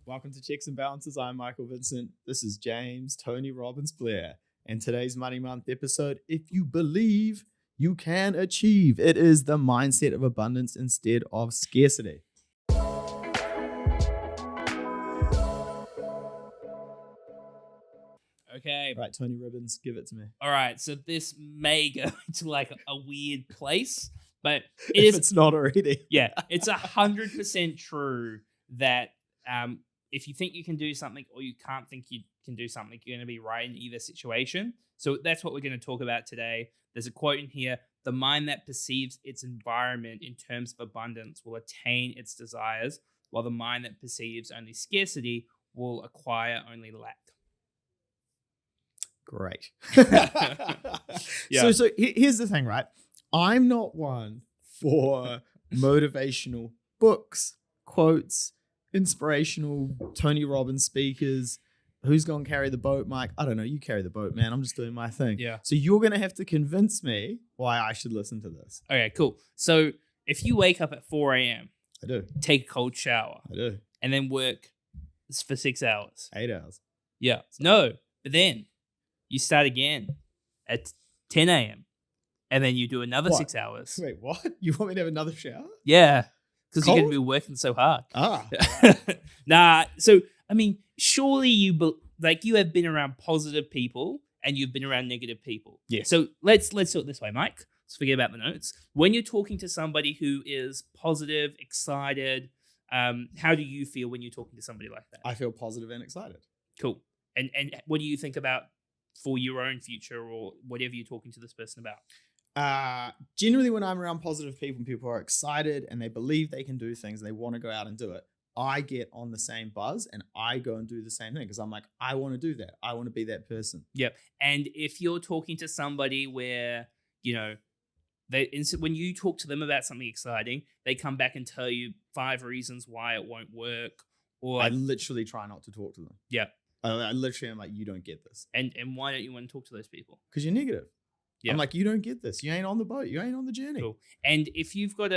Welcome to Checks and Balances. I'm Michael Vincent. This is James Tony Robbins Blair. And today's Money Month episode, if you believe, you can achieve. It is the mindset of abundance instead of scarcity. Okay. Right, Tony Robbins, give it to me. All right. So this may go to like a weird place, but If it's not already. Yeah, it's 100% true that if you think you can do something or you can't think you can do something, you're going to be right in either situation. So that's what we're going to talk about today. There's a quote in here: "The mind that perceives its environment in terms of abundance will attain its desires, while the mind that perceives only scarcity will acquire only lack." Great. Yeah. So here's the thing, right? I'm not one for motivational books, quotes, inspirational Tony Robbins speakers. Who's going to carry the boat, Mike? I don't know. You carry the boat, man. I'm just doing my thing. Yeah. So you're going to have to convince me why I should listen to this. Okay, cool. So if you wake up at 4 a.m., I do. take a cold shower, I do. and then work for 6 hours. 8 hours. Yeah. No, but then you start again at 10 a.m. and then you do another What? 6 hours. Wait, what? You want me to have another shower? Yeah, because you're going Cold? to be working so hard. Ah. Nah, so, I mean, surely you have been around positive people and you've been around negative people. Yeah. So let's do it this way, Mike. Let's forget about the notes. When you're talking to somebody who is positive, excited, how do you feel when you're talking to somebody like that? I feel positive and excited. Cool. And what do you think about for your own future or whatever you're talking to this person about? Generally, when I'm around positive people and people are excited and they believe they can do things, they want to go out and do it, I get on the same buzz and I go and do the same thing because I'm like, I want to do that. I want to be that person. Yep. And if you're talking to somebody where, when you talk to them about something exciting, they come back and tell you 5 reasons why it won't work. Or I literally try not to talk to them. Yeah. I literally am like, you don't get this. And why don't you want to talk to those people? Because you're negative. Yeah. I'm like, you don't get this. You ain't on the boat. You ain't on the journey. Cool. And if you've got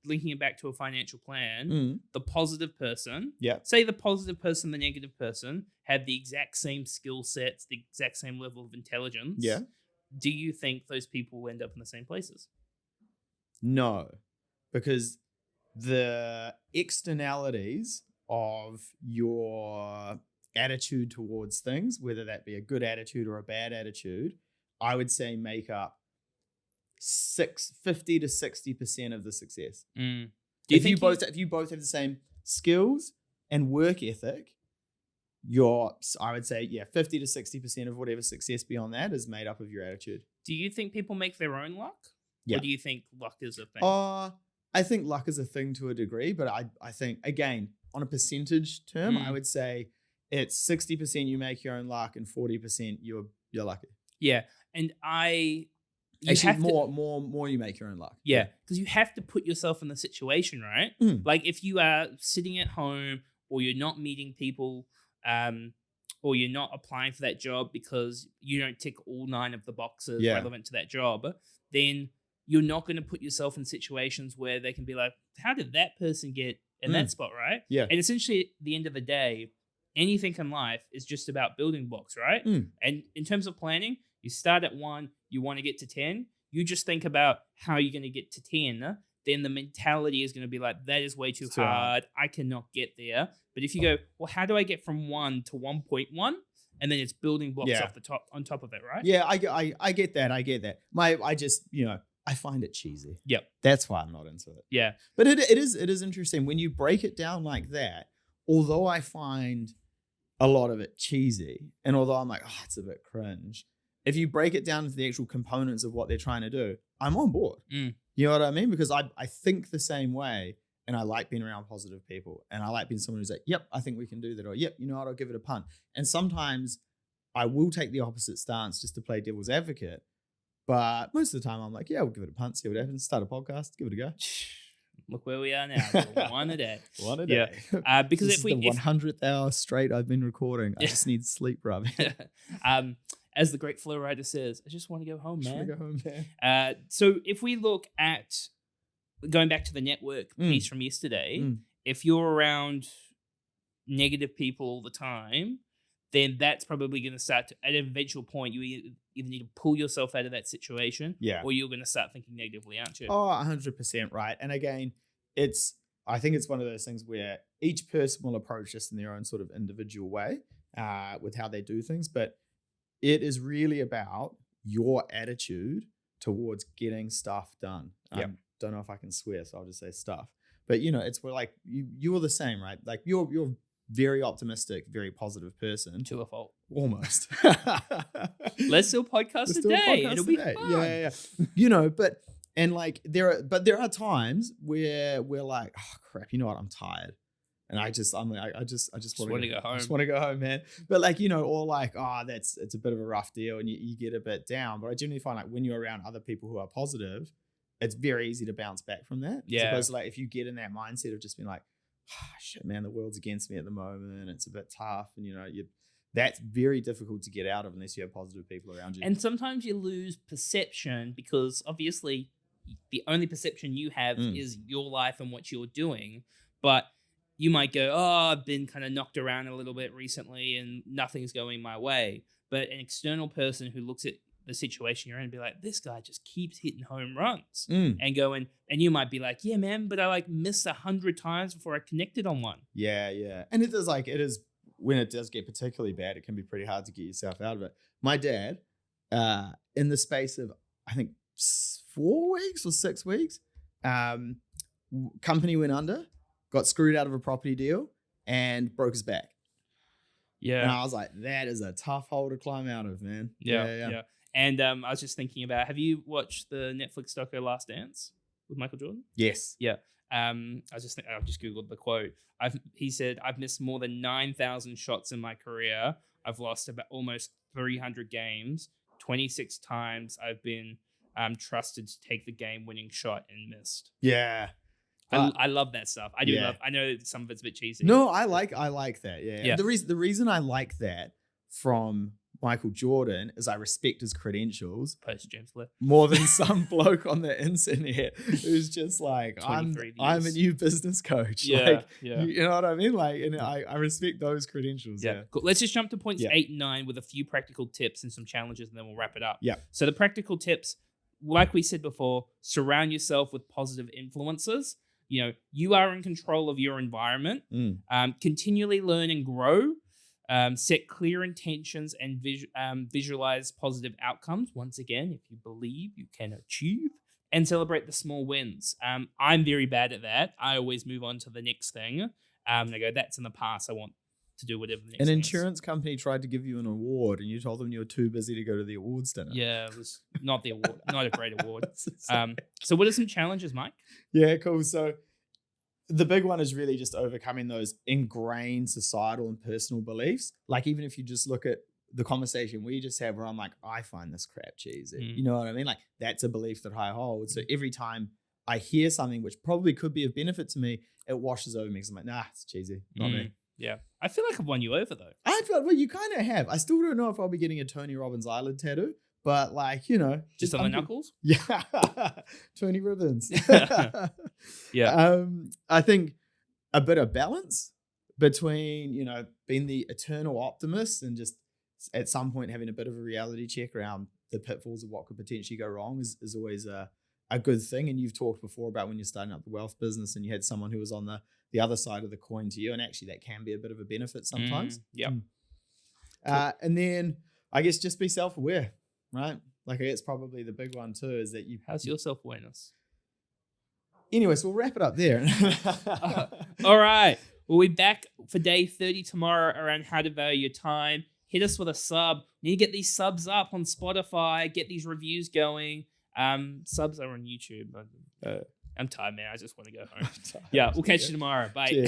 linking it back to a financial plan, the positive person, say the positive person, the negative person have the exact same skill sets, the exact same level of intelligence. Yeah. Do you think those people will end up in the same places? No, because the externalities of your attitude towards things, whether that be a good attitude or a bad attitude, I would say make up 50 to 60% of the success. If you both have the same skills and work ethic, I would say 50 to 60% of whatever success beyond that is made up of your attitude. Do you think people make their own luck? Yeah. Or do you think luck is a thing? I think luck is a thing to a degree, but I think, again, on a percentage term, I would say it's 60% you make your own luck and 40% you're lucky. Yeah. And more you make your own luck. Yeah, because you have to put yourself in the situation, right? Like if you are sitting at home or you're not meeting people or you're not applying for that job because you don't tick all 9 of the boxes relevant to that job, then you're not going to put yourself in situations where they can be like, how did that person get in that spot, right? Yeah. And essentially, at the end of the day, anything in life is just about building blocks, right? And in terms of planning, you start at 1, you want to get to 10. You just think about how you're going to get to 10. Then the mentality is going to be like, that is way too hard. I cannot get there. But if you go, well, how do I get from 1 to 1.1? And then it's building blocks on top of it, right? Yeah, I get that. I get that. I find it cheesy. Yep. That's why I'm not into it. Yeah. But it is interesting when you break it down like that. Although I find a lot of it cheesy, and although I'm like, oh, it's a bit cringe, if you break it down to the actual components of what they're trying to do, I'm on board. You know what I mean? Because I think the same way, and I like being around positive people, and I like being someone who's like, yep, I think we can do that, or yep, you know what, I'll give it a punt. And sometimes I will take the opposite stance just to play devil's advocate, but most of the time I'm like, yeah, we'll give it a punt, see what happens, start a podcast, give it a go. Look where we are now. One a day. One a day. Yeah. Because this is the 100th hour straight I've been recording. I just need sleep, Robbie. As the great flow rider says, I just want to go home, man. Go home, man. So if we look at going back to the network piece from yesterday, if you're around negative people all the time, then that's probably going to start to, at an eventual point, you either need to pull yourself out of that situation, or you're going to start thinking negatively, aren't you? Oh, 100% right. And again, I think it's one of those things where each person will approach this in their own sort of individual way with how they do things. But it is really about your attitude towards getting stuff done. Don't know if I can swear, so I'll just say stuff. But, it's where like you're the same, right? Like you're very optimistic, very positive person. To a fault. Almost. Let's do a podcast today. It'll be fun. Yeah. But there are times where we're like, oh crap, you know what? I'm tired. And I just want to go home. I just want to go home, man. But or like, oh, it's a bit of a rough deal, and you get a bit down. But I generally find like when you're around other people who are positive, it's very easy to bounce back from that. Yeah. As opposed to like if you get in that mindset of just being like, oh, shit, man, the world's against me at the moment. It's a bit tough, and that's very difficult to get out of unless you have positive people around you. And sometimes you lose perception because obviously the only perception you have is your life and what you're doing. But you might go, oh, I've been kind of knocked around a little bit recently and nothing's going my way. But an external person who looks at the situation you're in and be like, this guy just keeps hitting home runs and going, and you might be like, yeah, man, but I like missed 100 times before I connected on one. Yeah. And it is when it does get particularly bad, it can be pretty hard to get yourself out of it. My dad, in the space of, I think 4 weeks or 6 weeks, company went under, got screwed out of a property deal and broke his back. Yeah. And I was like, that is a tough hole to climb out of, man. Yeah. And I was just thinking about, have you watched the Netflix doco Last Dance with Michael Jordan? Yes. Yeah. I've just Googled the quote. He said, I've missed more than 9,000 shots in my career. I've lost about almost 300 games. 26 times I've been trusted to take the game-winning shot and missed. Yeah. I love that stuff. I do love. I know some of it's a bit cheesy. No, I like that. Yeah. The reason I like that from Michael Jordan is I respect his credentials Post James Left more than some bloke on the internet who's just like, I'm a new business coach. Yeah. You know what I mean? Like, and I respect those credentials. Yeah. Cool. Let's just jump to points 8 and 9 with a few practical tips and some challenges, and then we'll wrap it up. Yeah. So the practical tips, like we said before, surround yourself with positive influences. You are in control of your environment. Continually learn and grow. Set clear intentions and visualize positive outcomes. Once again, if you believe, you can achieve. And celebrate the small wins. I'm very bad at that. I always move on to the next thing. I go, that's in the past. I want to do whatever the next thing is. An insurance company tried to give you an award and you told them you were too busy to go to the awards dinner. Yeah, it was not the award. Not a great award. So what are some challenges, Mike? Yeah, cool. So the big one is really just overcoming those ingrained societal and personal beliefs. Like even if you just look at the conversation we just had where I'm like, I find this crap cheesy. You know what I mean? Like that's a belief that I hold. So every time I hear something which probably could be of benefit to me, it washes over me because I'm like, nah, it's cheesy. Not me. Yeah. I feel like I've won you over though. Well, you kind of have. I still don't know if I'll be getting a Tony Robbins eyelid tattoo, but like, just on the knuckles? Yeah. Tony Robbins. Yeah. I think a bit of balance between, being the eternal optimist and just at some point having a bit of a reality check around the pitfalls of what could potentially go wrong is always a good thing. And you've talked before about when you're starting up the wealth business and you had someone who was on the other side of the coin to you. And actually that can be a bit of a benefit sometimes. And then I guess just be self-aware, right? Like it's probably the big one too, is that how's your self-awareness? Anyways, we'll wrap it up there. All right. We'll be back for day 30 tomorrow around how to value your time. Hit us with a sub. You need to get these subs up on Spotify, get these reviews going. Subs are on YouTube. I'm tired, man. I just want to go home. Yeah, we'll catch you tomorrow. Bye.